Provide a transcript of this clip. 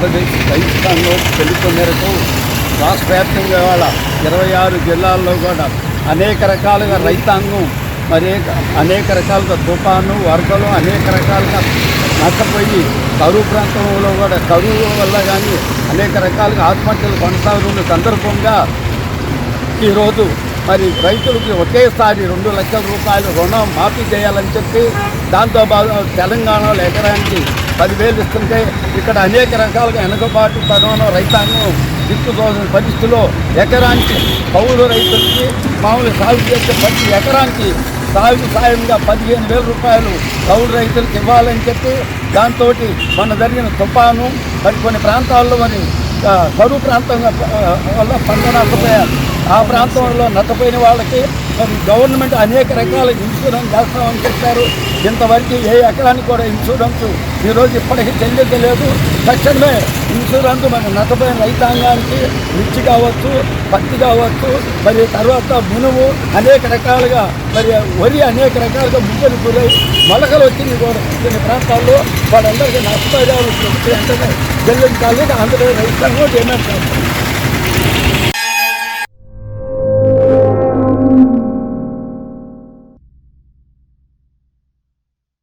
ఆంధ్రప్రదేశ్ రైతు సంఘం పిలుపు మేరకు రాష్ట్ర వ్యాప్తంగా ఇవాళ 26 జిల్లాల్లో కూడా అనేక రకాలుగా రైతాంగం మరి అనేక రకాలుగా తుఫాను వరదలు అనేక రకాలుగా నష్టపోయి కరువు ప్రాంతంలో కూడా కరువు వల్ల కానీ అనేక రకాలుగా ఆత్మహత్యలు కొనసాగుతున్న సందర్భంగా ఈరోజు మరి రైతులకి ఒకేసారి 2 లక్షల రూపాయలు రుణం మాఫీ చేయాలని చెప్పి దాంతోపాటు తెలంగాణలో ఎకరానికి 10,000 ఇస్తుంటే ఇక్కడ అనేక రకాలుగా వెనుకబాటు పడవడం రైతాంగం దిక్కుతోసిన పరిస్థితుల్లో ఎకరానికి కౌలు రైతులకి మామూలు సాగు చేసే ప్రతి ఎకరానికి సాగు సాయంగా 15,000 రూపాయలు కౌలు రైతులకు ఇవ్వాలని చెప్పి దాంతో మన జరిగిన తుఫాను మరి కొన్ని ప్రాంతాల్లో మరి కరువు ప్రాంతంగా వల్ల పంట నష్టపోయారు. ఆ ప్రాంతంలో నష్టపోయిన వాళ్ళకి మరి గవర్నమెంట్ అనేక రకాల ఇన్సూరెన్స్ చేస్తామని చెప్పారు. ఇంతవరకు ఏ ఎకరానికి కూడా ఇన్సూరెన్స్ ఈరోజు ఇప్పటికీ చెల్లించలేదు. తక్షణమే ఇన్సూరెన్స్ మరి నష్టపోయిన రైతాంగానికి మిర్చి కావచ్చు, పత్తి కావచ్చు, మరి తర్వాత మునుగు అనేక రకాలుగా మరి వరి అనేక రకాలుగా ముగ్గురు గురై మొలకలు వచ్చింది కూడా కొన్ని ప్రాంతాల్లో వాళ్ళందరికీ నష్టపరిహారం వెంటనే చెల్లించాలని ఆంధ్రప్రదేశ్ రైతాంగం డిమాండ్ చేస్తారు.